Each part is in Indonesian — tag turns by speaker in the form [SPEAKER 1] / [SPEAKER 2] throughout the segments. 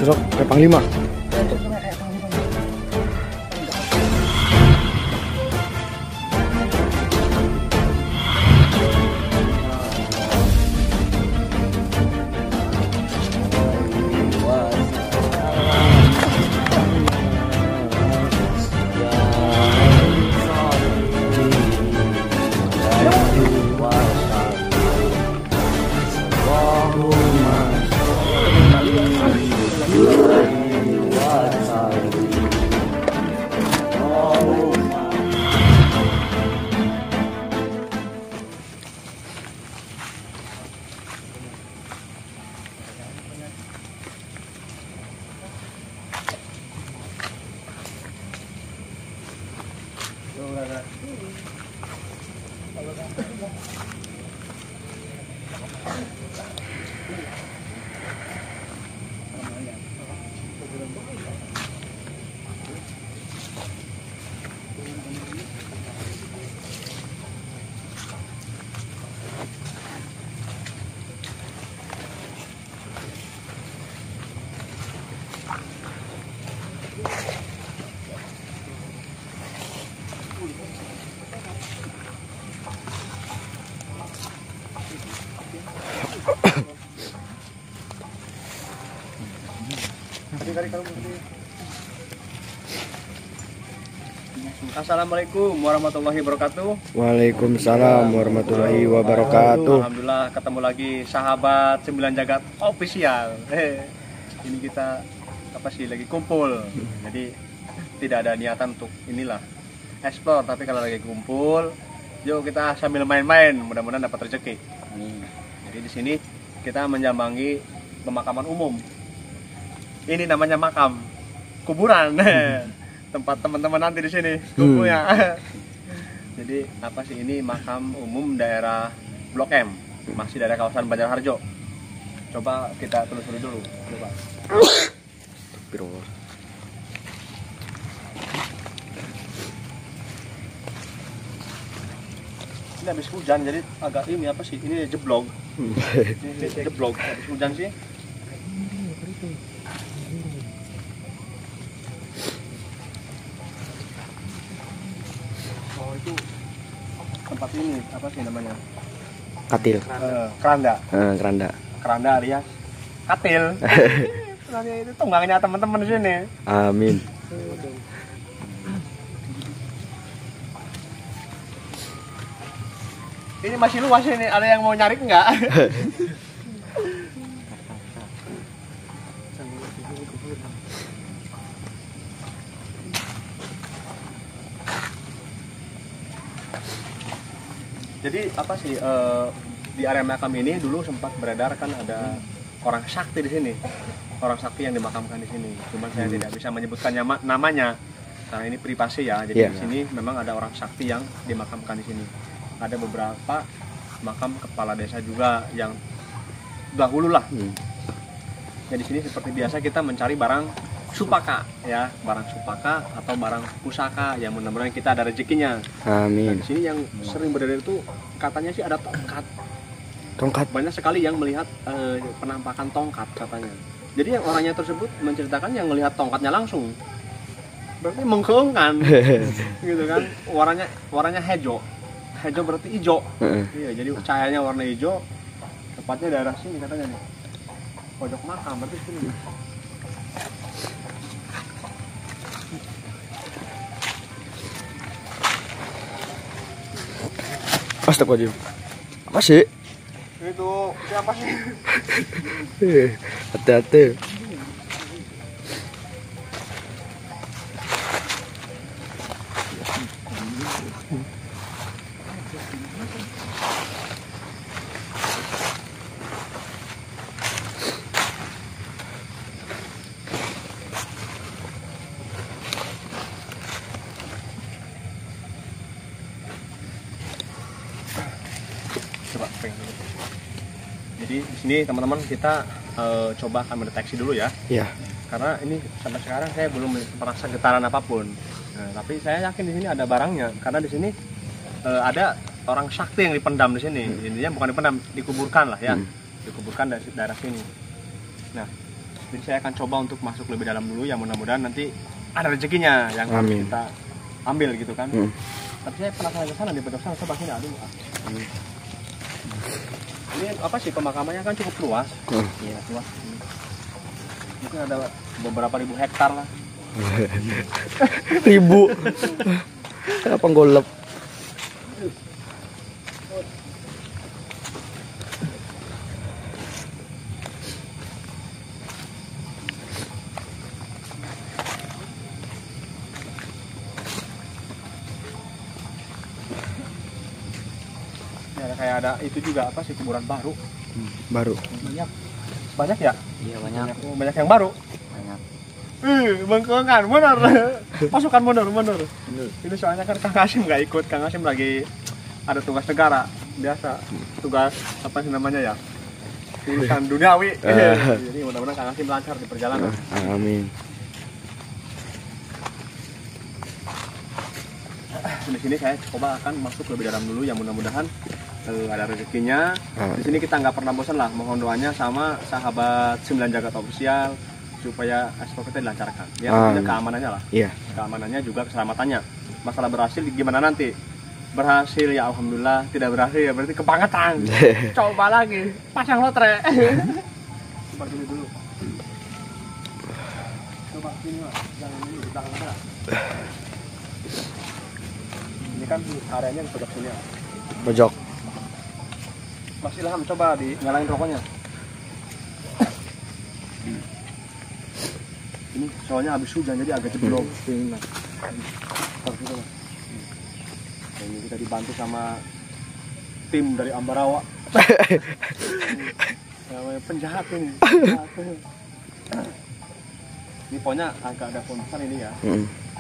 [SPEAKER 1] Sosok kayak panglima.
[SPEAKER 2] Assalamualaikum warahmatullahi wabarakatuh.
[SPEAKER 1] Waalaikumsalam warahmatullahi wabarakatuh.
[SPEAKER 2] Alhamdulillah ketemu lagi sahabat 9 Jagat official. Ini kita lagi kumpul. Jadi tidak ada niatan untuk inilah explore, tapi kalau lagi kumpul, yuk kita sambil main-main, mudah-mudahan dapat rezeki. Jadi di sini kita menjambangi pemakaman umum. Ini namanya makam kuburan. Tempat teman-teman nanti di sini kumpulnya. Jadi apa sih ini makam umum daerah Blok M, masih daerah kawasan Banjarharjo. Coba kita telusuri dulu. Coba. Ini habis hujan jadi agak ini apa sih? Ini jeblok. Ini jeblok habis hujan sih. Itu tempat ini apa sih namanya?
[SPEAKER 1] Katil.
[SPEAKER 2] Keranda.
[SPEAKER 1] Keranda.
[SPEAKER 2] Alias katil. Itu tunggangnya teman-teman di sini.
[SPEAKER 1] Amin.
[SPEAKER 2] Ini masih luas ini. Ada yang mau nyari nggak? Jadi apa sih di area makam ini dulu sempat beredar kan ada orang sakti di sini, orang sakti yang dimakamkan di sini. Cuman saya tidak bisa menyebutkan namanya karena ini privasi ya. Jadi di sini memang ada orang sakti yang dimakamkan di sini. Ada beberapa makam kepala desa juga yang dahulu lah. Ya di sini seperti biasa kita mencari barang supaka ya, barang supaka atau barang pusaka yang mudah-mudahan kita ada rezekinya.
[SPEAKER 1] Amin.
[SPEAKER 2] Nah, di sini yang sering beredar itu katanya sih ada tongkat. Banyak sekali yang melihat penampakan tongkat katanya. Jadi yang orangnya tersebut menceritakan yang melihat tongkatnya langsung. Berarti mengkeungkan. Gitu kan. Warnanya hijau. Hijau berarti hijau. Iya, jadi cahayanya warna hijau. Tepatnya daerah sini katanya nih. Pojok makam berarti sini.
[SPEAKER 1] Astagfirullahaladzim. Apa sih?
[SPEAKER 2] Itu siapa sih?
[SPEAKER 1] Hati-hati.
[SPEAKER 2] Jadi di sini teman-teman kita coba akan mendeteksi dulu ya.
[SPEAKER 1] Iya.
[SPEAKER 2] Karena ini sampai sekarang saya belum merasa getaran apapun. Nah, tapi saya yakin di sini ada barangnya karena di sini ada orang sakti yang dipendam di sini. Intinya bukan dipendam, dikuburkan lah ya. Dikuburkan dari daerah sini. Nah, Jadi saya akan coba untuk masuk lebih dalam dulu, ya mudah-mudahan nanti ada rezekinya yang harus
[SPEAKER 1] Amin.
[SPEAKER 2] kita ambil gitu kan.
[SPEAKER 1] Hmm.
[SPEAKER 2] Tapi saya penasaran ke sana di bedok sana, coba sini aduh. Ini apa sih, pemakamannya kan cukup luas. Iya, luas. Mungkin ada beberapa ribu hektar lah.
[SPEAKER 1] Ribu. Apa golep?
[SPEAKER 2] Ya, kayak ada itu juga apa sih, kuburan baru.
[SPEAKER 1] Baru.
[SPEAKER 2] Banyak ya?
[SPEAKER 3] Iya banyak.
[SPEAKER 2] Banyak yang baru.
[SPEAKER 3] Banyak.
[SPEAKER 2] Bengkengan, bener. Pasukan mundur. Ini soalnya kan Kang Hasim nggak ikut. Kang Hasim lagi ada tugas negara. Biasa tugas apa sih namanya ya? Urusan duniawi. Jadi mudah-mudahan Kang Hasim lancar di perjalanan.
[SPEAKER 1] Amin.
[SPEAKER 2] Di sini saya coba akan masuk lebih dalam dulu, ya mudah-mudahan ada rezekinya. Di sini kita nggak pernah bosan lah mohon doanya sama sahabat 9 Jagat Official supaya ekspor kita dilancarkan. Ya tentunya keamanannya lah.
[SPEAKER 1] Iya.
[SPEAKER 2] Keamanannya juga keselamatannya. Masalah berhasil gimana nanti? Berhasil ya alhamdulillah, tidak berhasil ya berarti kebangetan. Coba lagi, pasang lotre. Coba dulu. Coba sini lah, jangan ini di belakang sana. Ini kan areanya di pojok sini ya.
[SPEAKER 1] Pojok.
[SPEAKER 2] Mas Ilham, coba nyalain rokoknya. Ini soalnya habis hujan jadi agak jeblok. Ini kita dibantu sama tim dari Ambarawa. Namanya penjahat ini. Ini pohonnya agak ada pohon besar ini ya.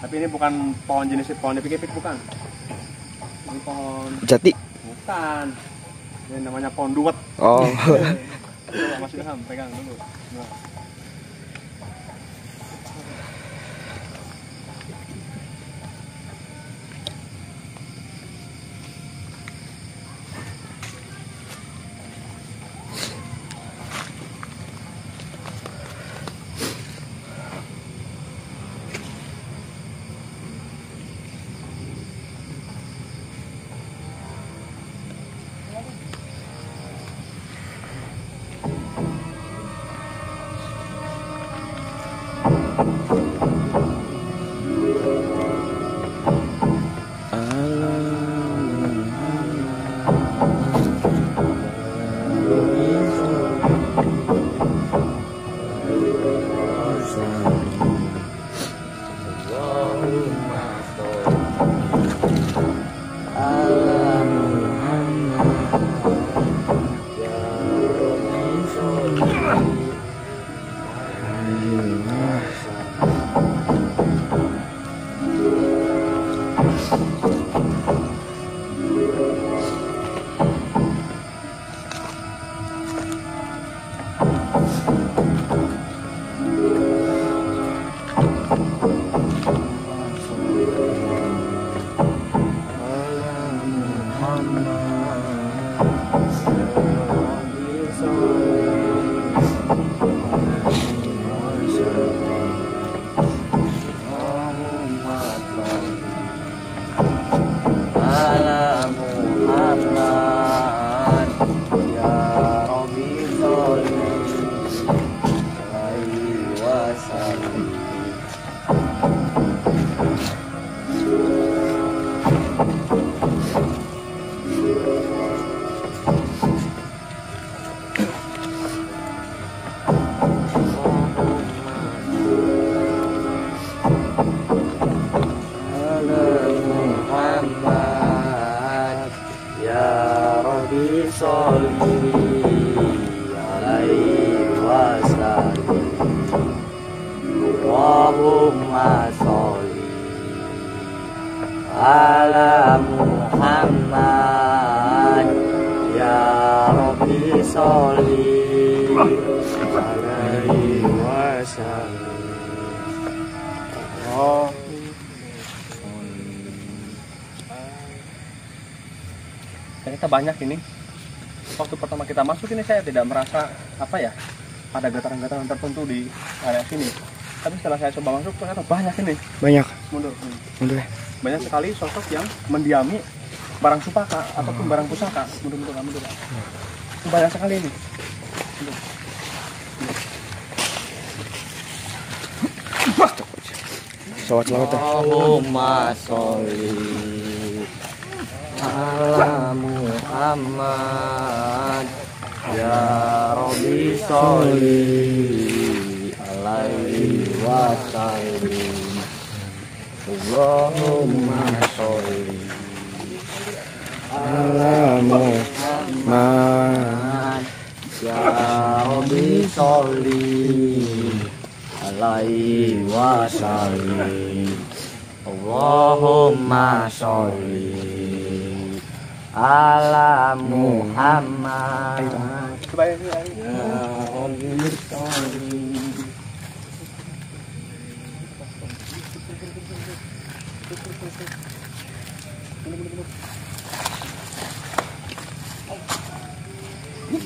[SPEAKER 2] Tapi ini bukan pohon jenis pohon epik-epik, bukan. Ini pohon
[SPEAKER 1] Jati.
[SPEAKER 2] bukan. Ini namanya pohon duet.
[SPEAKER 1] Oh.
[SPEAKER 2] Coba Mas Ilham pegang dulu. Nah.
[SPEAKER 3] Allahumma sholli ala Muhammad ya Rabbi sholli alaihi wasallam.
[SPEAKER 2] Ternyata banyak ini. Waktu pertama kita masuk ini saya tidak merasa apa ya, ada getaran-getaran tertentu di area sini. Tapi setelah saya coba masuk ternyata banyak ini.
[SPEAKER 1] Banyak.
[SPEAKER 2] Mundur.
[SPEAKER 1] Mundur ya.
[SPEAKER 2] Banyak sekali sosok yang mendiami barang supaka ataupun barang pusaka. Mundur. Banyak sekali ini. Mundur.
[SPEAKER 1] Salawat ya.
[SPEAKER 3] Allahumma sholli ala Muhammad ya Rabbi sholli alaihi wa sallim. Allahumma sholli
[SPEAKER 1] ala Muhammad
[SPEAKER 3] ya Rabbi sholli alaihi wa sallim. Allahumma sholli ala Muhammad
[SPEAKER 2] Coba ini.
[SPEAKER 3] ya Rabbi sholli.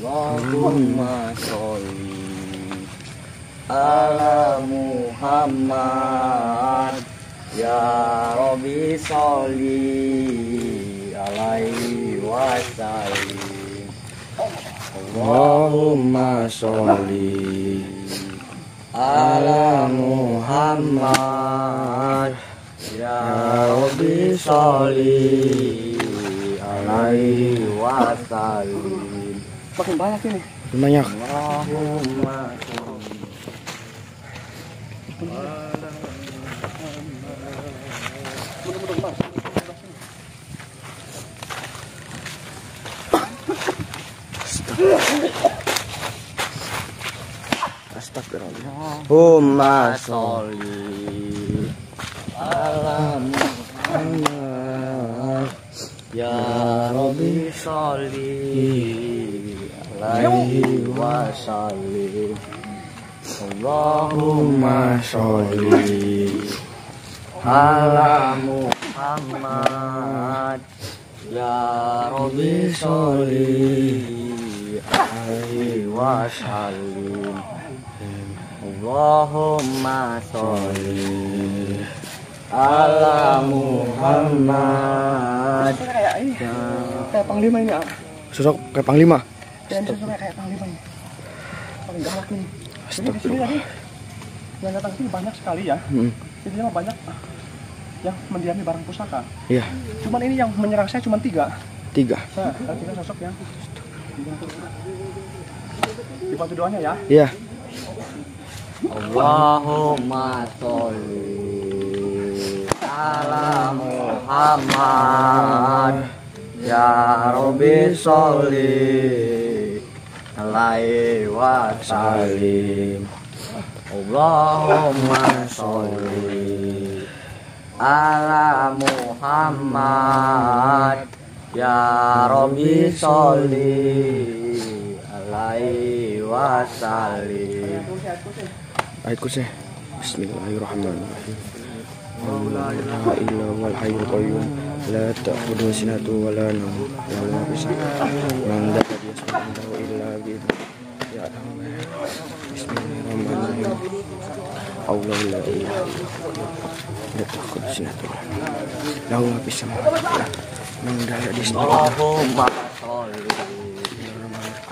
[SPEAKER 3] Allahumma sholli ala Muhammad ya Rabbi sholli alaihi wa sallim.
[SPEAKER 1] Allahumma sholli
[SPEAKER 3] ala Muhammad ya Rabbi sholli alaihi wa sallim.
[SPEAKER 2] Makin banyak ini.
[SPEAKER 1] banyak.
[SPEAKER 3] Allahumma sholli
[SPEAKER 1] Astagfirullah.
[SPEAKER 3] Allahumma sholli ala Muhammad ya Rabbi sholli alaihi wa sallim. Allahumma sholli ala Muhammad ya Rabbi sholli alaihi wa sallim. Allahumma sholli ala Muhammad.
[SPEAKER 2] Kayak panglima ini,
[SPEAKER 1] Sosok kayak panglima.
[SPEAKER 2] Dan sosoknya kayak panglima ini. Paling galak ini. Jadi di sini tadi yang datang sini banyak sekali ya. Intinya banyak yang mendiami barang pusaka.
[SPEAKER 1] Iya.
[SPEAKER 2] Cuman ini yang menyerang saya cuma 3.
[SPEAKER 1] 3.
[SPEAKER 2] Nah, ada 3 sosok yang dibantu doanya ya.
[SPEAKER 1] Iya.
[SPEAKER 3] Allahumma sholli ala Muhammad ya Rabbi sholli alaihi wa sallim. Allahumma sholli ala Muhammad ya Rabbi sholli alaihi wa sallim.
[SPEAKER 1] Ayat kursi. Bismillahirrahmanirrahim. La ilaha illa huwal hayyul qayyum la ta'khudhuhu sinatun wa la nawm lahu ma fis samawati man dha yasma'u illa bi'idhnihi ya'lamu ma Bismillahirrahmanirrahim. Allah la ilaha illa la ta'khudhuhu sinatun lahu ma fis samawati man dha yasma'u.
[SPEAKER 3] Allahumma sholli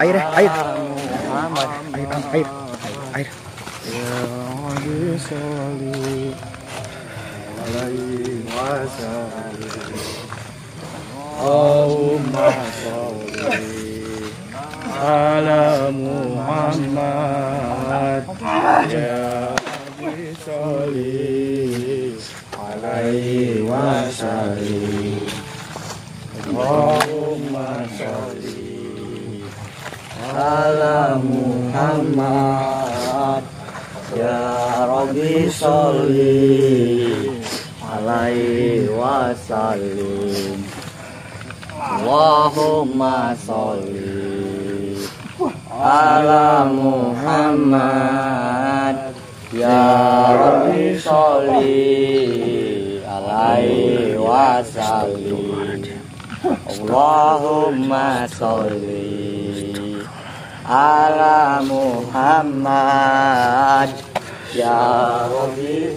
[SPEAKER 1] Air.
[SPEAKER 3] Muhammad
[SPEAKER 1] Air.
[SPEAKER 3] ya Rabbi sholli alaihi wa sallim. Allahumma sholli ala Muhammad ya Rabbi sholli alaihi wa sallim. Allahumma sholli ala Muhammad ya Rabbi sholli alaihi wa sallim. Allahumma sholli ala Muhammad ya Rabbi sholli alaihi wa sallim. Allahumma sholli ala Muhammad ya Rabbi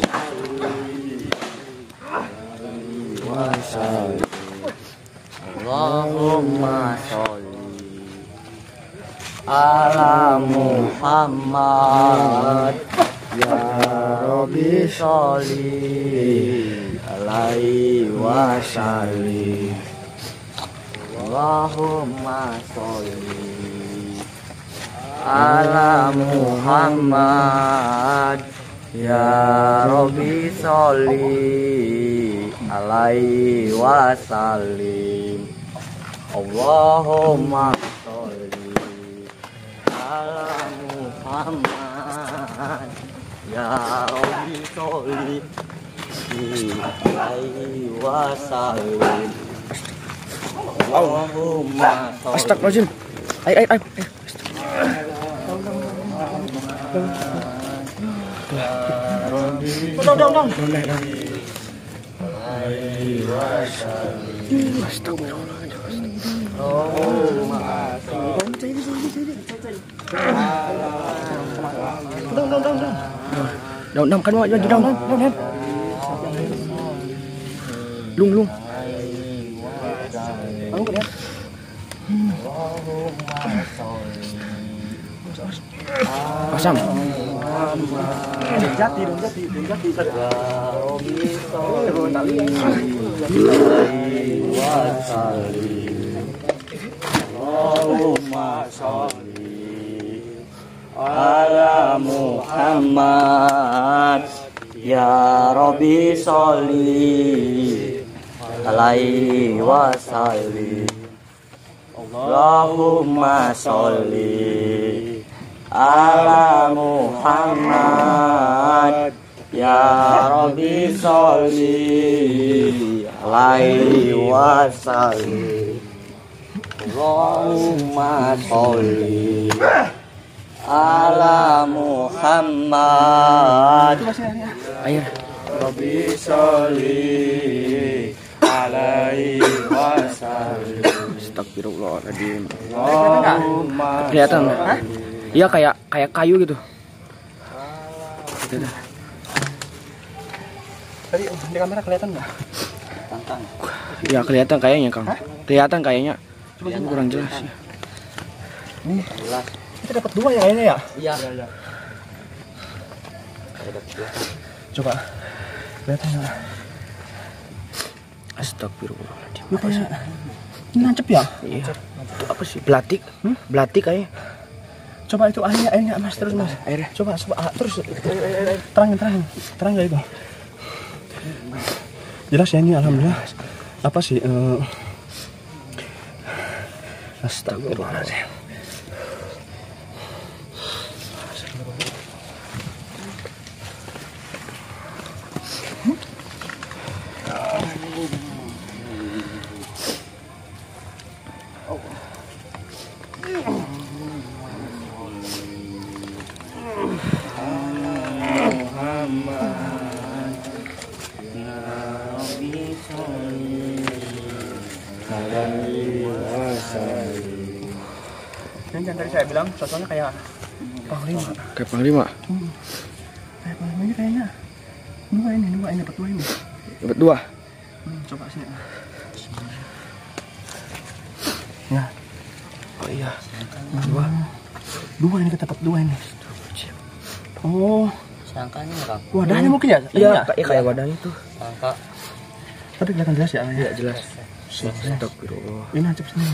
[SPEAKER 3] Allahumma sholli ala Muhammad ya Rabbi sholli alaihi wasallim Allahumma sholli ala Muhammad ya Rabbi sholli alaihi wasallim Allahumma sholli ala Muhammad ya Rabbi sholli alaihi wasallim Allahumma sholli.
[SPEAKER 1] Astagfirullahaladzim. Ayo. Dong. Dong, kan mau aja dong. Lung. Pasang. Jati.
[SPEAKER 3] Allahumma sholli ala Muhammad ya Rabbi sholli alaihi wasallim Allahumma sholli ala Muhammad ya Rabbi sholli alaihi wasallim Allahumma sholli ala Muhammad
[SPEAKER 1] Air.
[SPEAKER 3] Rabbi sholli alaihi wasallim
[SPEAKER 1] Astagfirullahaladzim.
[SPEAKER 3] Allahumma
[SPEAKER 1] Kelihatan? Iya kayak kayu gitu.
[SPEAKER 2] Tadi di kamera kelihatan nggak?
[SPEAKER 1] Ya kelihatan kayaknya Kang. Kelihatan kayaknya. Cuma kurang jelas ya.
[SPEAKER 2] Nih, kita dapat 2 ya kayaknya ya?
[SPEAKER 3] Iya.
[SPEAKER 2] Coba kelihatan nggak?
[SPEAKER 1] Astagfirullahaladzim.
[SPEAKER 2] Ini kayak ini nancep ya?
[SPEAKER 1] Iya. Apa sih? Belatik? Belatik kayaknya.
[SPEAKER 2] Coba itu airnya Mas, terus Mas.
[SPEAKER 1] Airnya.
[SPEAKER 2] Coba terus terangin ya itu. Jelas ya ini alhamdulillah. Apa sih? Astagfirullahaladzim. Ini yang tadi saya bilang sosoknya kayak panglima.
[SPEAKER 1] Kayak panglima.
[SPEAKER 2] Kayak panglima ini kayaknya dua ini dapat 2 ini.
[SPEAKER 1] Dapat 2.
[SPEAKER 2] Coba sini. Ya.
[SPEAKER 1] Oh iya.
[SPEAKER 2] 2 ini kita dapat 2 ini. Oh,
[SPEAKER 3] Sangkanya Kang.
[SPEAKER 2] wadahnya mungkin ya?
[SPEAKER 1] Iya, kayak wadahnya tuh.
[SPEAKER 3] Sangka.
[SPEAKER 2] Tapi kelihatan jelas ya?
[SPEAKER 1] Iya jelas. Astagfirullah.
[SPEAKER 2] Ini nancep sini.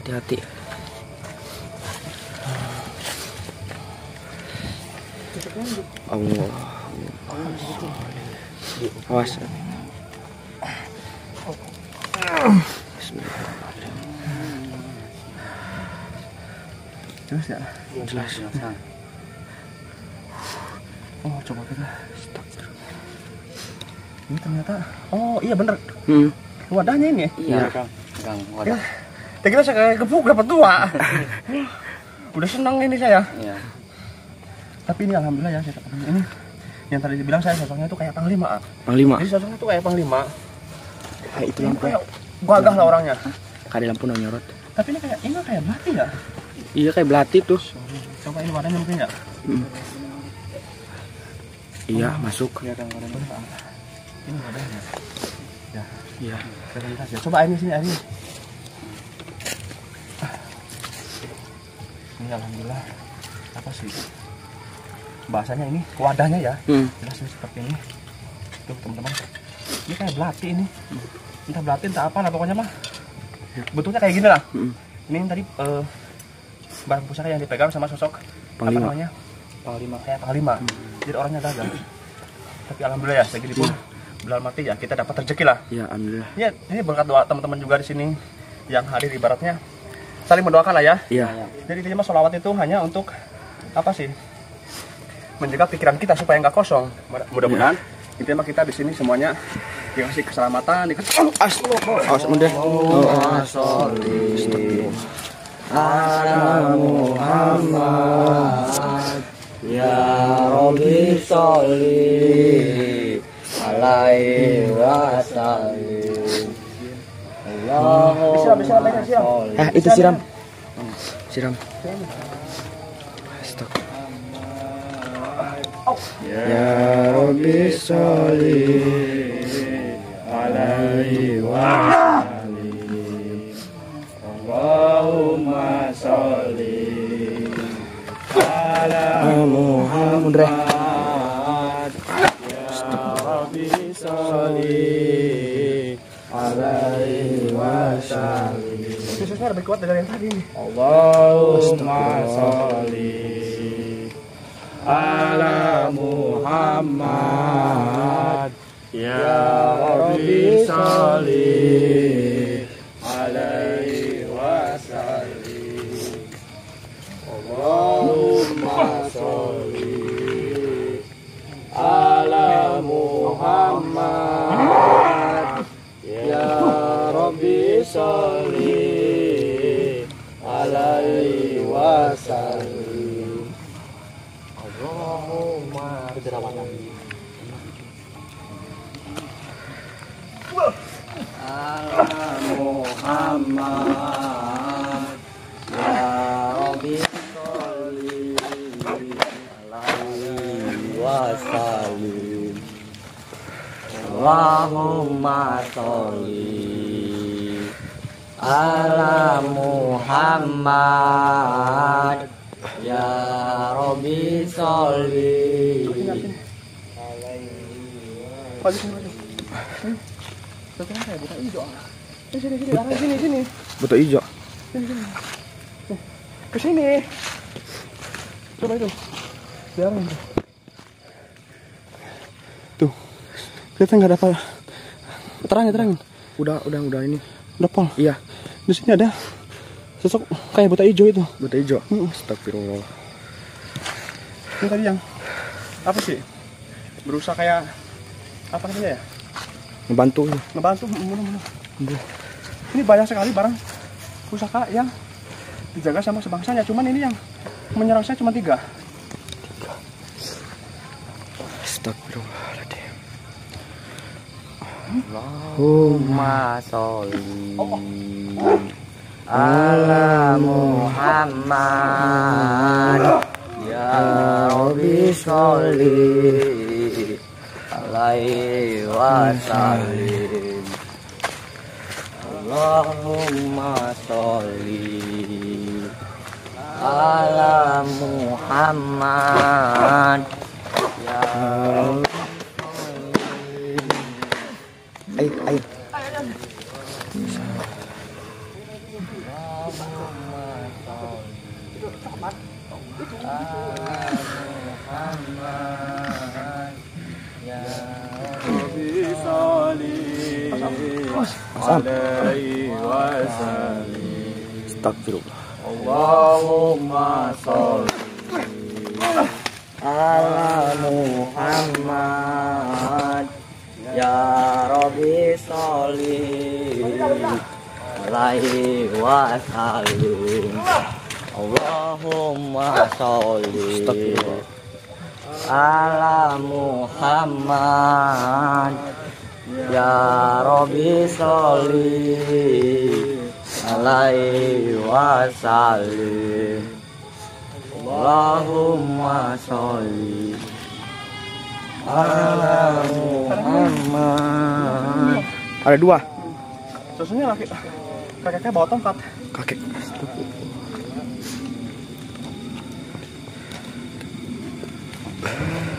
[SPEAKER 1] Hati-hati. Allah. Awas. Bismillahirrahmanirrahim.
[SPEAKER 2] Jelas ya?
[SPEAKER 1] Jelas.
[SPEAKER 2] Oh, coba kita. Ini ternyata. Oh, iya bener. Wadahnya ini.
[SPEAKER 1] Iya.
[SPEAKER 3] Kang, wadah.
[SPEAKER 2] Ya, kita saya gebuk dapat 2. Udah senang ini saya.
[SPEAKER 3] Iya.
[SPEAKER 2] Tapi ini alhamdulillah ya saya dapat ini. Yang tadi dibilang saya sosoknya itu kayak panglima.
[SPEAKER 1] Panglima.
[SPEAKER 2] Jadi sosoknya itu kayak panglima.
[SPEAKER 1] Kayak itu
[SPEAKER 2] Ini
[SPEAKER 1] lampu.
[SPEAKER 2] kayak gagah lah orangnya.
[SPEAKER 1] Kayak lampu nyorot.
[SPEAKER 2] Tapi ini kayak belati ya.
[SPEAKER 1] Iya kayak belati tuh.
[SPEAKER 2] Coba ini wadahnya mungkin nggak?
[SPEAKER 1] Iya masuk.
[SPEAKER 2] Iya kan wadahnya. Ini wadahnya. Ya.
[SPEAKER 1] Iya.
[SPEAKER 2] Ya. Coba airnya sini airnya. Ini alhamdulillah apa sih? Bahasanya ini wadahnya ya. Jelas ini seperti ini. Tuh teman-teman. Ini kayak belati ini. Entah belati entah apa lah pokoknya mah. Bentuknya kayak gini lah. Ini tadi barang pusaka yang dipegang sama sosok
[SPEAKER 1] Panglima.
[SPEAKER 2] apa namanya? Panglima. Jadi orangnya gagal. Tapi alhamdulillah ya segini pun bulan mati ya kita dapat rezeki lah.
[SPEAKER 1] Iya alhamdulillah.
[SPEAKER 2] Ya ini berkat doa teman-teman juga di sini yang hadir ibaratnya saling mendoakan lah ya.
[SPEAKER 1] Iya.
[SPEAKER 2] Jadi intinya sholawat itu hanya untuk apa sih? Menjaga pikiran kita supaya nggak kosong. Mudah-mudahan intinya kita di sini semuanya dikasih keselamatan, dikasih
[SPEAKER 1] Awas mudah.
[SPEAKER 3] Ala Muhammad ya Rabbi sholli alaihi wasallim. Allahumma sholli.
[SPEAKER 1] Itu siram. Siram. Stop. Ya Rabbi sholli alaihi wasallim. Allahumma sholli ala Muhammad. Ya Rabbi sholli alaihi wasallim.
[SPEAKER 2] Khususnya lebih kuat dari yang tadi nih.
[SPEAKER 1] Allahumma sholli ala Muhammad. Ya Rabbi sholli alaihi wasallim. Allahumma sholli ala Muhammad. Ya Rabbi sholli alaihi wasallim. Allahumma ala Muhammad. Ya Rabbi sholli alaihi wasallim. Allahumma sholli ala Muhammad. Ya Rabbi sholli
[SPEAKER 2] Sini.
[SPEAKER 1] Betul hijau.
[SPEAKER 2] Ke sini. Coba itu. Biarin. Tuh. Kelihatan nggak ada apa? Terangin.
[SPEAKER 1] Udah ini.
[SPEAKER 2] Udah pol.
[SPEAKER 1] Iya.
[SPEAKER 2] Di sini ada sosok kayak buta hijau itu.
[SPEAKER 1] Buta hijau. Astagfirullah.
[SPEAKER 2] Ini tadi yang apa sih? Berusaha kayak apa namanya ya?
[SPEAKER 1] Ngebantu.
[SPEAKER 2] Ini banyak sekali barang pusaka yang dijaga sama sebangsanya. Cuman ini yang menyerang saya cuma 3.
[SPEAKER 1] Astagfirullahaladzim.
[SPEAKER 3] Allahumma sholli ala Muhammad. Ya Rabbi sholli alaihi wasallim. Allahumma sholli ala Muhammad. Ya
[SPEAKER 1] Air. Astagfirullah.
[SPEAKER 3] Allahumma sholli ala Muhammad. Ya Rabbi sholli alaihi wasallim. Allahumma sholli ala Muhammad. Ya Rabbi sholli alaihi wasallim. Allahumma sholli ala Muhammad.
[SPEAKER 1] Ada 2.
[SPEAKER 2] Susunya laki kakeknya bawa tongkat.
[SPEAKER 1] Kakek.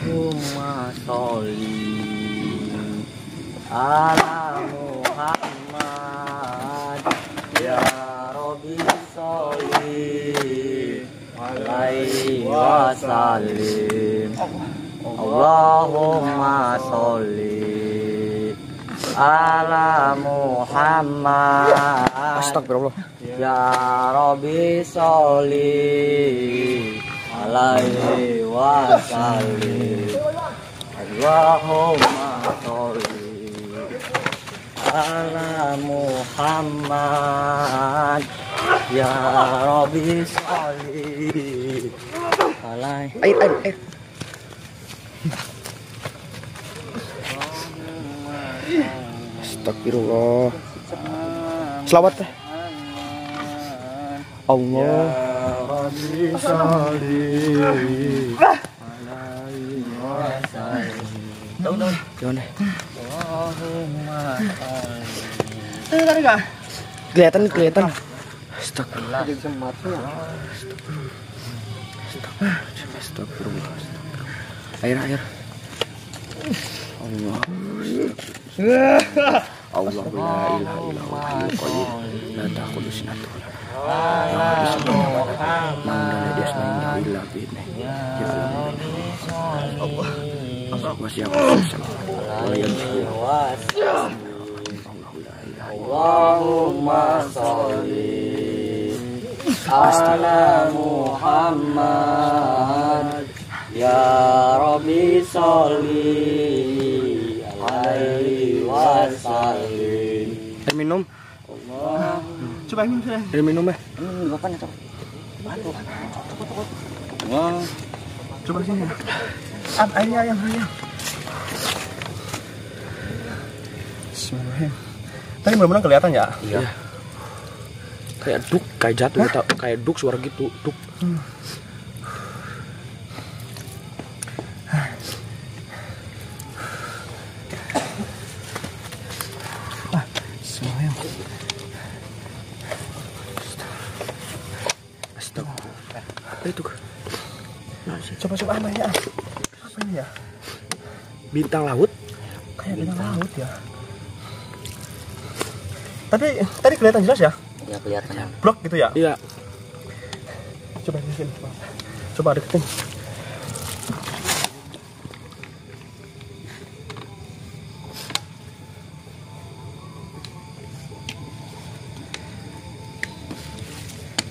[SPEAKER 3] Allahumma sholli ala Muhammad. Ya Rabbi sholli alaihi wasallim. Allahumma sholli ala Muhammad.
[SPEAKER 1] Astagfirullah.
[SPEAKER 3] Ya Rabbi sholli alaihi wasallim. Allahumma sholli ala Muhammad. Ya Rabbi sholli alaihi.
[SPEAKER 1] Air. Astagfirullah. Selawat teh. Allah.
[SPEAKER 3] Rabbi sholli alaihi wasallam.
[SPEAKER 1] Gimana?
[SPEAKER 3] Allahumma sholli.
[SPEAKER 2] Tadi enggak?
[SPEAKER 1] Kelihatan. Astagfirullah. Astagfirullah. Air. Allah. Allah la ilaha illallah la ta'khudhu sinatun wa la nawm man la yasma'u illa bihi ya Allah
[SPEAKER 3] Allahumma sholli ala Muhammad. Ya Rabbi sholli alaihi wasallim.
[SPEAKER 1] Air minum.
[SPEAKER 2] Coba minum saya.
[SPEAKER 1] Air minum ya.
[SPEAKER 3] Bapaknya coba.
[SPEAKER 2] Coba sini. Airnya ayam. Bismillahirrahmanirrahim. Tadi benar-benar kelihatan ya?
[SPEAKER 1] Iya. Kayak duk, kayak jatuh gitu, kayak duk suara gitu, duk. Apa itu?
[SPEAKER 2] Coba apa ya? Apa ini ya?
[SPEAKER 1] Bintang laut?
[SPEAKER 2] Kayak bintang laut ya. Tapi tadi kelihatan jelas ya?
[SPEAKER 3] Ya kelihatan.
[SPEAKER 2] Blok gitu ya?
[SPEAKER 1] Iya.
[SPEAKER 2] Coba deketin. Coba deketin.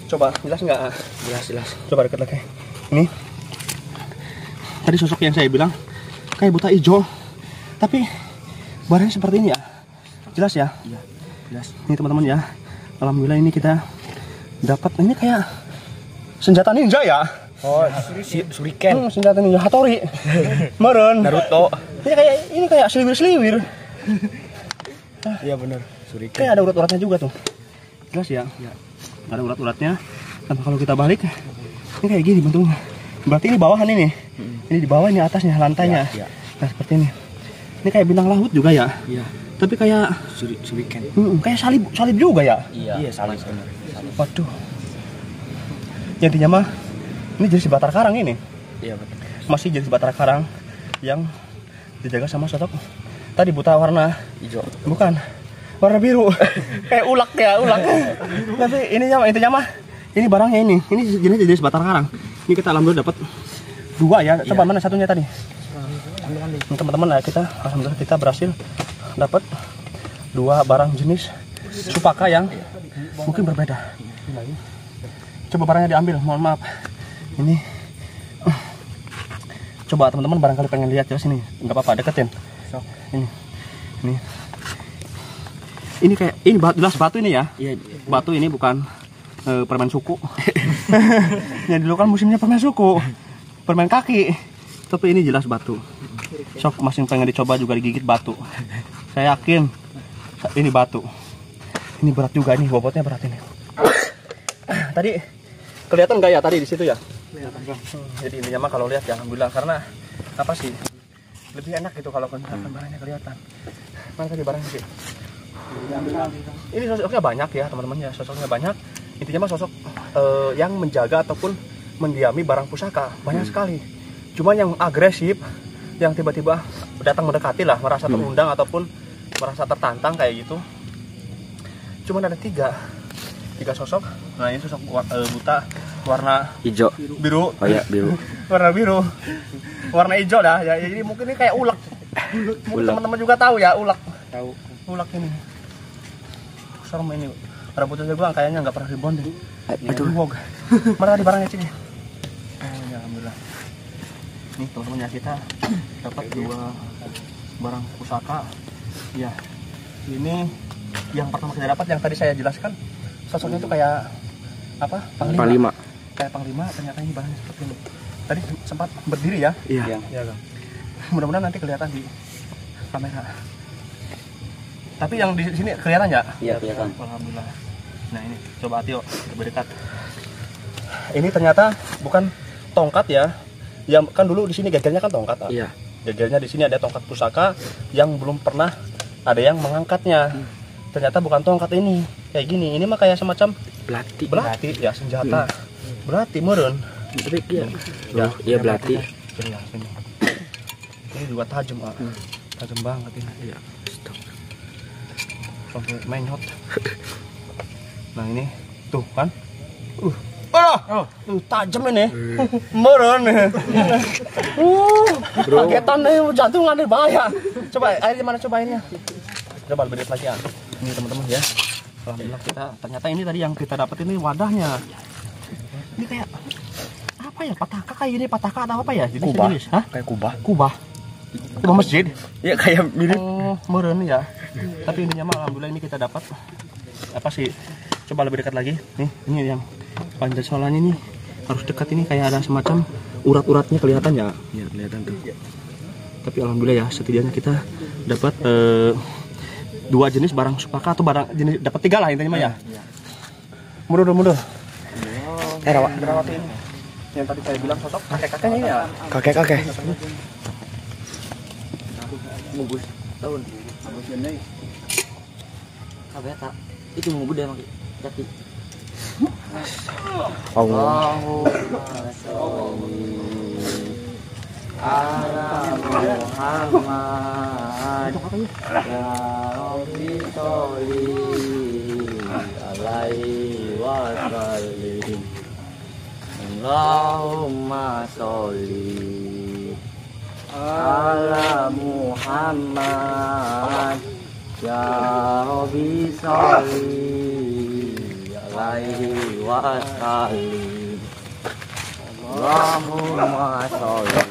[SPEAKER 2] Coba jelas nggak?
[SPEAKER 1] Jelas.
[SPEAKER 2] Coba deket lagi. Ini tadi sosok yang saya bilang kayak buta hijau, tapi barangnya seperti ini ya. Jelas ya?
[SPEAKER 1] Iya, jelas.
[SPEAKER 2] Ini teman-teman ya. Alhamdulillah ini kita dapat ini kayak senjata ninja ya.
[SPEAKER 1] Oh, shuriken.
[SPEAKER 2] Senjata ninja Hattori. Meren.
[SPEAKER 1] Naruto.
[SPEAKER 2] Ini kayak seliwir-seliwir.
[SPEAKER 1] Iya benar. Shuriken.
[SPEAKER 2] Kayak ada urat-uratnya juga tuh. Jelas ya?
[SPEAKER 1] Iya.
[SPEAKER 2] Ada urat-uratnya. Dan kalau kita balik, ini kayak gini bentuknya. Berarti ini bawahan ini. Ini di bawah, ini atasnya, lantainya.
[SPEAKER 1] Iya.
[SPEAKER 2] Nah seperti ini. Ini kayak bintang laut juga ya.
[SPEAKER 1] Iya.
[SPEAKER 2] Tapi kayak
[SPEAKER 1] Shuriken.
[SPEAKER 2] kayak salib juga ya.
[SPEAKER 3] Iya,
[SPEAKER 1] Salah benar.
[SPEAKER 2] Waduh. Intinya mah ini jenis Batar Karang ini.
[SPEAKER 1] Iya betul.
[SPEAKER 2] Masih jenis Batar Karang yang dijaga sama sosok tadi buta warna
[SPEAKER 1] Hijau.
[SPEAKER 2] bukan warna biru. Kayak ulak. Tapi intinya mah ini barangnya ini jenis Batar Karang. Ini kita alhamdulillah dapat 2 ya. Coba mana satunya tadi? Ini teman-teman kita alhamdulillah kita berhasil dapat 2 barang jenis supaka yang mungkin berbeda. Coba barangnya diambil, mohon maaf. Ini coba teman-teman barangkali pengen lihat jelas ini, nggak apa-apa, deketin. Ini kayak ini jelas batu ini ya.
[SPEAKER 1] Iya.
[SPEAKER 2] Batu ini bukan permen suku. Yang dulu kan musimnya permen suku, permen kaki. Tapi ini jelas batu. Sok masih pengen dicoba juga digigit batu. Saya yakin ini batu. Ini berat juga nih, bobotnya berat ini. Tadi kelihatan nggak ya tadi di situ ya? Jadi intinya mah kalau lihat ya alhamdulillah, karena apa sih? Lebih enak gitu kalau barangnya kelihatan. Mana tadi barangnya sih? Ini sosoknya banyak ya teman-teman ya, sosoknya banyak. Intinya mah sosok yang menjaga ataupun mendiami barang pusaka banyak sekali. Cuman yang agresif, yang tiba-tiba datang mendekati lah, merasa terundang ataupun merasa tertantang kayak gitu. Cuman ada tiga sosok. Nah ini sosok buta warna
[SPEAKER 1] Hijau.
[SPEAKER 2] biru.
[SPEAKER 1] Oh ya, biru.
[SPEAKER 2] Warna biru. Warna hijau dah ya. Jadi mungkin ini kayak ulek. Mungkin teman-teman juga tahu ya ulek. Tahu. Ulek ini. Serem ini. Rambutnya juga kayaknya nggak pernah rebond deh.
[SPEAKER 1] Aduh.
[SPEAKER 2] Mana di barangnya sini? Ya, alhamdulillah. Nih teman-teman ya, kita dapat 2 barang pusaka. Ya. Ini yang pertama kita dapat, yang tadi saya jelaskan sosoknya itu kayak apa? Panglima. Kayak panglima, ternyata ini barangnya seperti ini. Tadi sempat berdiri ya?
[SPEAKER 1] Iya.
[SPEAKER 2] Iya kan. Mudah-mudahan nanti kelihatan di kamera. Tapi yang di sini kelihatan ya?
[SPEAKER 3] Iya, kelihatan.
[SPEAKER 2] Alhamdulillah. Nah ini coba Atio lebih dekat. Ini ternyata bukan tongkat ya. Yang kan dulu di sini gegernya kan tongkat.
[SPEAKER 1] Iya.
[SPEAKER 2] Gegernya di sini ada tongkat pusaka yang belum pernah ada yang mengangkatnya. Ternyata bukan tongkat ini. Kayak gini. Ini mah kayak semacam belati ya, senjata. Belati meureun.
[SPEAKER 1] Iya. Ya, iya belati.
[SPEAKER 2] Ya, sini. Ini juga tajam, Pak. Tajam banget ini.
[SPEAKER 1] Iya. Stop.
[SPEAKER 2] Sampai menyot. Nah ini tuh kan. Tajam ini. Meureun. Kagetan nih, jantungan nih bahaya. Coba airnya mana, coba airnya. Coba lebih dekat lagi ya. Ini teman-teman ya. Alhamdulillah kita ternyata ini tadi yang kita dapat ini wadahnya. Ini kayak apa ya? Pataka kayak gini, pataka atau apa ya? Jadi
[SPEAKER 1] Kubah.
[SPEAKER 2] jenis, hah?
[SPEAKER 1] Kayak kubah.
[SPEAKER 2] Kubah masjid.
[SPEAKER 1] Iya, kayak mirip.
[SPEAKER 2] Oh, meureun ya. Tapi intinya mah alhamdulillah ini kita dapat apa sih? Coba lebih dekat lagi. Nih, ini yang panjat solanya nih. Harus dekat ini, kayak ada semacam urat-uratnya kelihatan ya.
[SPEAKER 1] Iya, kelihatan tuh.
[SPEAKER 2] Tapi alhamdulillah ya, setidaknya kita dapat 2 jenis barang pusaka atau barang jenis, dapat 3 lah intinya mah ya. Mundur. Rawat ini. Yang tadi saya bilang sosok kakek-kakeknya ya.
[SPEAKER 1] Kakek.
[SPEAKER 3] Bungkus tahun. Apa ya, tak? Itu mau gede maki. Kaki.
[SPEAKER 1] Allah.
[SPEAKER 3] Allahumma sholli ala Muhammad ya Rabbi sholli alaihi wasallim. Allahumma sholli ala Muhammad ya Rabbi sholli alaihi wasallim. Allahumma sholli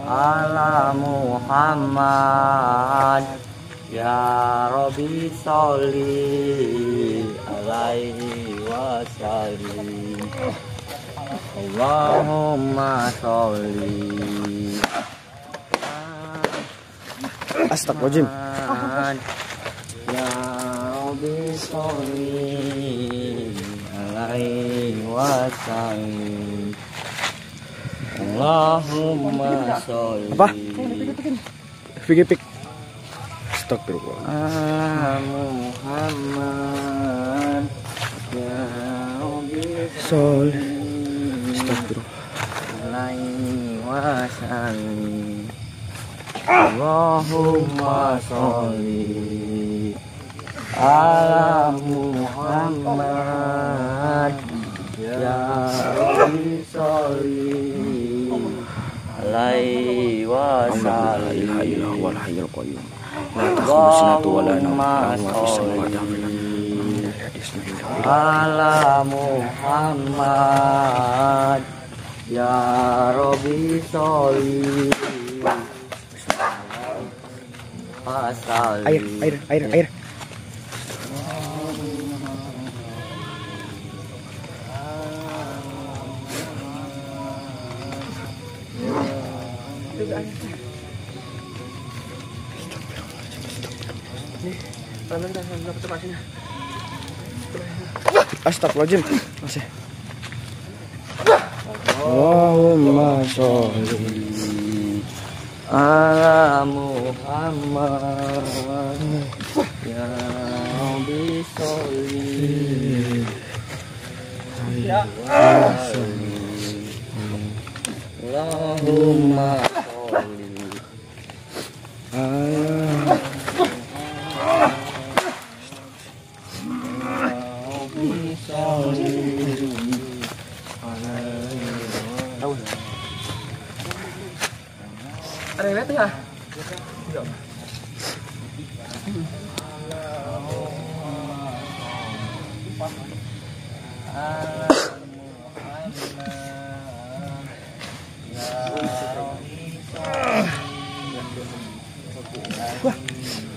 [SPEAKER 3] ala Muhammad ya Rabbi sholli alaihi wasallim. Allahumma sholli
[SPEAKER 1] Astagfirullahaladzim.
[SPEAKER 3] ya Rabbi sholli alaihi wasallim. Allahumma sholli
[SPEAKER 1] Apa? Pik. Astagfirullah.
[SPEAKER 3] ala Muhammad ya Rabbi
[SPEAKER 1] Sol. Astagfirullah.
[SPEAKER 3] alaihi wasallim. Allahumma sholli ala Muhammad ya Rabbi sholli alaihi wasallim.
[SPEAKER 1] La ilaha illallah wal hayyul qayyum. La ta'khudhuhu sinatun wa la nawm. Lahu ma fis samawati wa fil ardi.
[SPEAKER 3] Ala Muhammad ya Rabbi sholli wasallim.
[SPEAKER 1] Air.
[SPEAKER 2] Pelan-pelan coba sini.
[SPEAKER 1] Astagfirullahaladzim. Masih. Allahumma sholli
[SPEAKER 3] ala Muhammad ya Rabbi sholli
[SPEAKER 2] Ya.
[SPEAKER 3] Allahumma sholli Rabbi sholli
[SPEAKER 2] Ada yang lihat ya?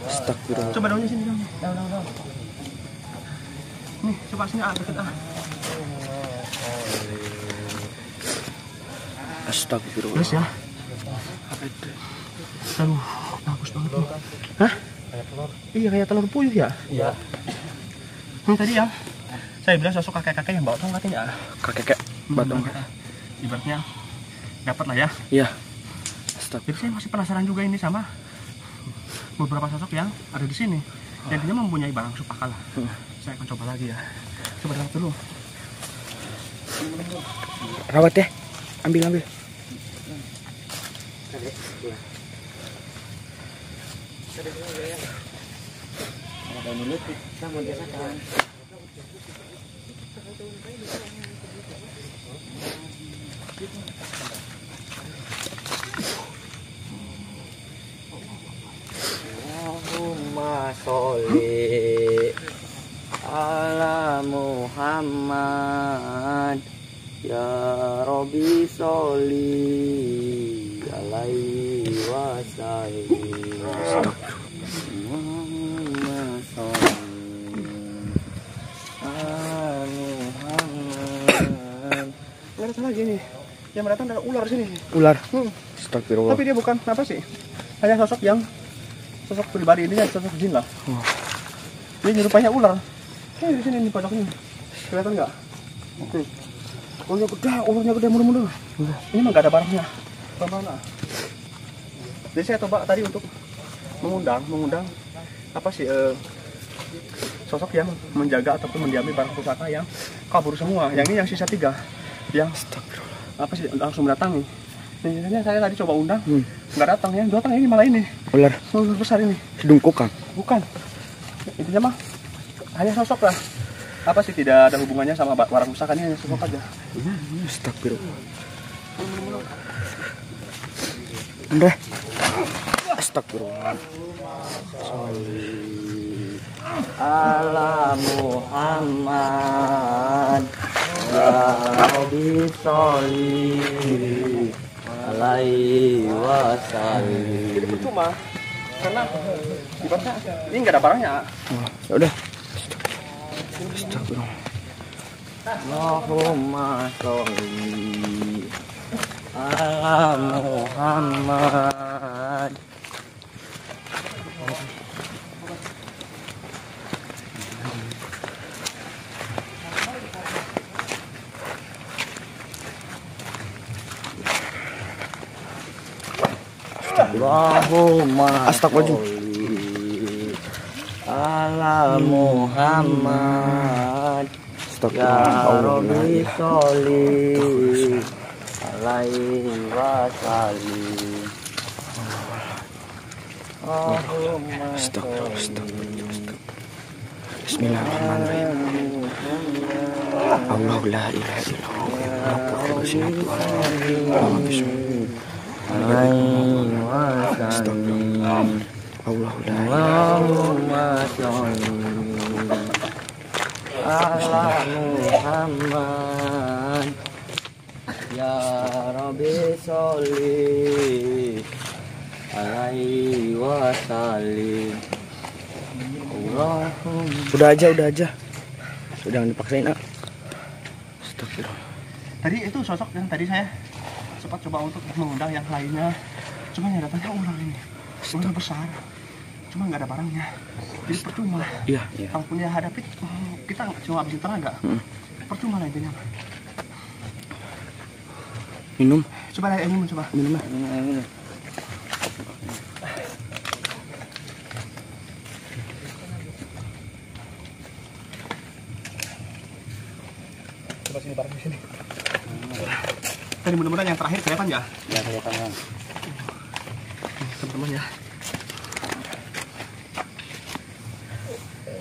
[SPEAKER 1] Astagfirullah.
[SPEAKER 2] Coba daunnya sini dong. Daun. Nih, coba sini deket
[SPEAKER 1] Astagfirullah.
[SPEAKER 2] Terus ya. Apa itu? Aduh, bagus banget nih. Hah? Kayak telur. Iya, kayak telur puyuh ya?
[SPEAKER 3] ya
[SPEAKER 2] Ini tadi yang saya bilang sosok kakek-kakek yang bawa tongkat ya.
[SPEAKER 1] Kakek batong.
[SPEAKER 2] Ibaratnya dapat lah ya.
[SPEAKER 1] Iya.
[SPEAKER 2] Jadi saya masih penasaran juga ini sama beberapa sosok yang ada di sini. Yang dia mempunyai barang supaka lah. Saya akan coba lagi ya. Coba rawat dulu.
[SPEAKER 1] Rawat ya. Ambil.
[SPEAKER 3] Allahumma sholli ala Muhammad ya Rabbi sholli alaihi wasallim Allahumma sholli ala Muhammad.
[SPEAKER 2] Nggak ada lagi nih. Yang datang ada ular sini.
[SPEAKER 1] Ular. Astagfirullah.
[SPEAKER 2] Tapi dia bukan apa sih? Hanya sosok pribadi ini, sosok jin lah. Ini rupanya ular. Di sini nih pojok ini. Kelihatan nggak? Nih. Ularnya gede mundur-mundur. Ini mah nggak ada barangnya. Mana? Jadi saya coba tadi untuk mengundang apa sih sosok yang menjaga ataupun mendiami barang pusaka yang kabur semua. Yang ini yang sisa 3 yang apa sih langsung mendatangi. Ini saya tadi coba undang, nggak datang ya. Datang ini malah ini.
[SPEAKER 1] Ular
[SPEAKER 2] Besar ini.
[SPEAKER 1] hidung kukang.
[SPEAKER 2] Bukan. Intinya mah hanya sosok lah. Apa sih tidak ada hubungannya sama barang pusaka, ini hanya sosok aja.
[SPEAKER 1] Astagfirullah. Udah. Astagfirullah.
[SPEAKER 3] Ala Muhammad ya Rabbi sholli alaihi wasallim.
[SPEAKER 2] Jadi percuma karena ibaratnya ini nggak ada barangnya.
[SPEAKER 1] Ya udah. Astagfirullah.
[SPEAKER 3] Allahumma sholli ala Muhammad. Allahumma sholli ala Muhammad ya Rabbi sholli alaihi wasallim. Allahumma
[SPEAKER 1] Astagfirullah. Bismillahirrahmanirrahim. Allahu la ilaha illallah.
[SPEAKER 3] alaihi wasallim.
[SPEAKER 1] Allahu la ilaha
[SPEAKER 3] Allahumma sholli ala Muhammad ya Rabbi sholli alaihi wasallim. Allahumma.
[SPEAKER 1] Udah aja. Sudah jangan dipaksain, ah. Astagfirullah.
[SPEAKER 2] Tadi itu sosok yang tadi saya sempat coba untuk mengundang yang lainnya. Cuma yang datangnya ular ini. Ular besar. cuma nggak ada barangnya, jadi percuma.
[SPEAKER 1] Iya.
[SPEAKER 2] Kalau punya hadapi, kita cuma habisin tenaga. Percuma lah intinya.
[SPEAKER 1] Minum.
[SPEAKER 2] Coba lihat ini, coba.
[SPEAKER 1] Minum lah.
[SPEAKER 2] Coba sini barang di sini. Tadi mudah-mudahan yang terakhir kelihatan ya?
[SPEAKER 3] Ya kelihatan Bang.
[SPEAKER 2] Teman-teman ya.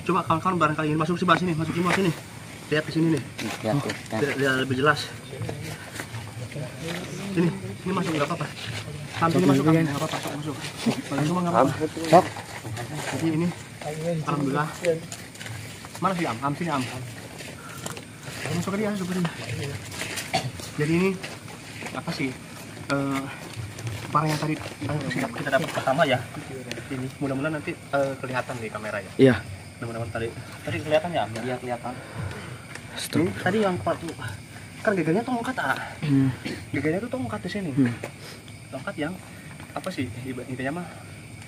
[SPEAKER 2] Coba kawan-kawan barangkali ingin masuk sebelah sini, masuk semua sini. Lihat di sini nih.
[SPEAKER 3] Lihat tuh.
[SPEAKER 2] Biar lebih jelas. Ini masuk nggak apa-apa. Sambil masuk kan nggak apa-apa, masuk. Masuk semua nggak apa-apa.
[SPEAKER 1] Sok.
[SPEAKER 2] Jadi ini, alhamdulillah. Mana sih Am sini Am. Masuk ke dia, masuk ke dia. Jadi ini apa sih? Barang yang tadi kita dapat pertama ya. Ini mudah-mudahan nanti kelihatan di kamera ya.
[SPEAKER 1] Iya.
[SPEAKER 2] Mudah-mudahan tadi kelihatan ya?
[SPEAKER 3] Iya kelihatan.
[SPEAKER 2] Ini tadi yang waktu kan gegernya tongkat gegernya tuh tongkat di sini. Tongkat yang apa sih intinya mah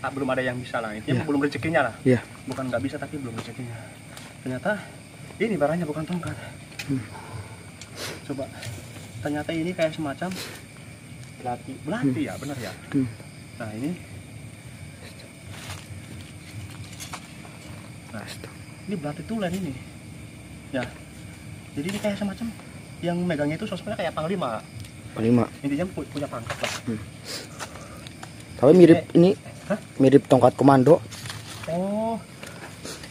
[SPEAKER 2] belum ada yang bisa lah. Intinya belum rezekinya lah.
[SPEAKER 1] Iya.
[SPEAKER 2] Bukan nggak bisa tapi belum rezekinya. Ternyata ini barangnya bukan tongkat. Coba ternyata ini kayak semacam belati ya, benar ya. Nah ini belati tulen ini ya. Jadi ini kayak semacam yang megangnya itu sosoknya kayak panglima. Intinya punya pangkat lah.
[SPEAKER 1] Tapi mirip ini. Mirip tongkat komando.
[SPEAKER 2] Oh,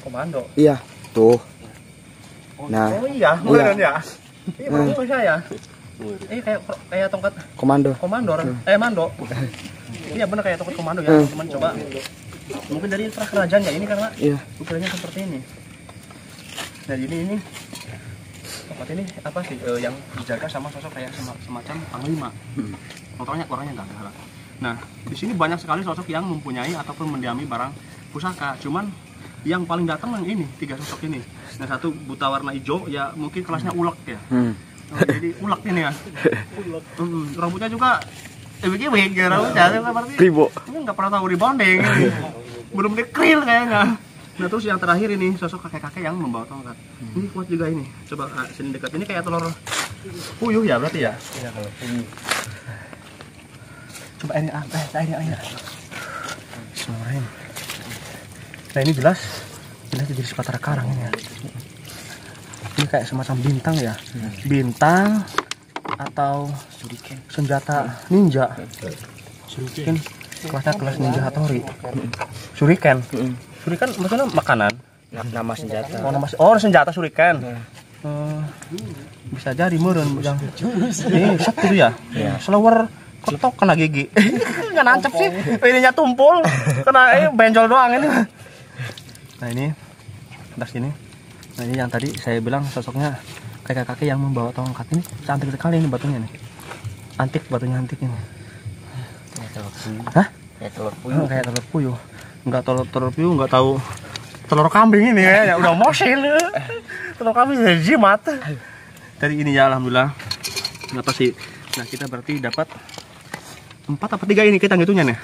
[SPEAKER 2] komando.
[SPEAKER 1] Iya, tuh. Nah.
[SPEAKER 2] Oh iya, beneran ya. Iya, bagus saya. Ini kayak tongkat
[SPEAKER 1] Komandor.
[SPEAKER 2] Mando. Iya benar kayak tongkat komando ya, teman coba. Mungkin dari kerajaan ya ini karena ukurannya seperti ini. Nah ini tongkat ini apa sih yang dijaga sama sosok kayak semacam panglima. Orangnya enggak ada. Nah di sini banyak sekali sosok yang mempunyai ataupun mendiami barang pusaka. Cuman yang paling datang yang ini 3 sosok ini. Nah satu buta warna hijau ya mungkin kelasnya ulek ya. Jadi ulek ini ya. Rambutnya juga wig rambutnya seperti
[SPEAKER 1] Ribo.
[SPEAKER 2] ini nggak pernah tahu rebonding ini. Belum dikril kayaknya. Nah terus yang terakhir ini sosok kakek-kakek yang membawa tongkat. Ini kuat juga ini. Coba sini dekat. Ini kayak telur puyuh ya berarti ya. Iya kalau puyuh. Coba ini air. Bismillahirrahmanirrahim. Nah ini jelas jadi sepatara karang ini ya. Ini kayak semacam bintang ya. Bintang atau senjata ninja. Shuriken kelas ninja Hattori. Shuriken maksudnya makanan.
[SPEAKER 1] Nama senjata.
[SPEAKER 2] Senjata shuriken. Bisa jadi meureun yang ini satu ya. Slower ketok kena gigi. Nggak nancep sih. Ininya tumpul. Kena benjol doang ini. Nah ini atas sini. Nah ini yang tadi saya bilang sosoknya kakek-kakek yang membawa tongkat ini cantik sekali ini batunya nih. Antik, batunya antik ini.
[SPEAKER 3] Kayak telur puyuh.
[SPEAKER 2] Hah?
[SPEAKER 3] Kayak telur puyuh.
[SPEAKER 2] Kayak telur puyuh. Enggak telur puyuh, enggak tahu telur kambing ini ya. Udah mosil. Telur kambing dari jimat. Dari ini ya alhamdulillah. Kenapa sih? Nah kita berarti dapat 4 apa 3 ini kita ngitungnya nih?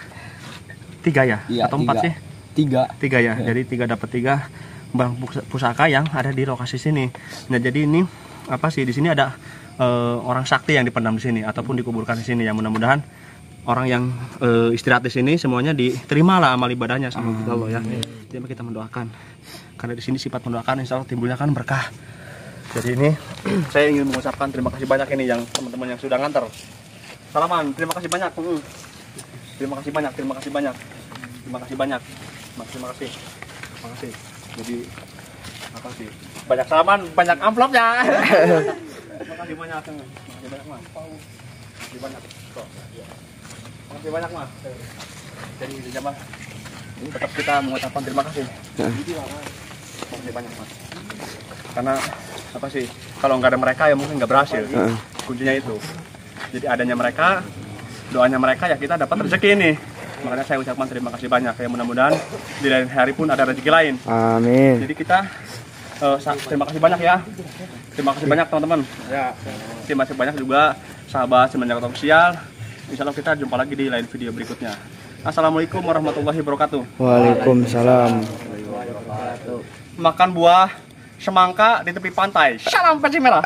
[SPEAKER 2] 3 ya?
[SPEAKER 3] Iya,
[SPEAKER 2] atau 4 sih?
[SPEAKER 3] 3
[SPEAKER 2] ya. Jadi 3 dapat 3 barang pusaka yang ada di lokasi sini. Nah jadi ini apa sih di sini ada orang sakti yang dipendam di sini ataupun dikuburkan di sini. Yang mudah-mudahan orang yang istirahat di sini semuanya diterima lah amal ibadahnya sama Allah ya. Jadi kita mendoakan karena di sini sifat mendoakan insya Allah timbulnya kan berkah. Jadi ini saya ingin mengucapkan terima kasih banyak ini yang teman-teman yang sudah nganter. Salaman, terima kasih banyak. Terima kasih banyak. Jadi apa sih? Banyak salaman, banyak amplopnya. Terima kasih banyak. Mas. Terima kasih banyak Mas. Jadi intinya Mas, tetap kita mengucapkan terima kasih. Terima kasih banyak Mas. Karena apa sih? Kalau nggak ada mereka ya mungkin nggak berhasil. Kuncinya itu. Jadi adanya mereka, doanya mereka ya kita dapat rezeki ini. Makanya saya ucapkan terima kasih banyak. Ya mudah-mudahan di lain hari pun ada rezeki lain.
[SPEAKER 1] Amin.
[SPEAKER 2] Jadi kita terima kasih banyak ya. Terima kasih banyak teman-teman. Ya. Terima kasih banyak juga sahabat Semenjak Official. Insya Allah kita jumpa lagi di lain video berikutnya. Assalamualaikum warahmatullahi wabarakatuh.
[SPEAKER 1] Waalaikumsalam.
[SPEAKER 2] Makan buah semangka di tepi pantai. Salam pensi merah.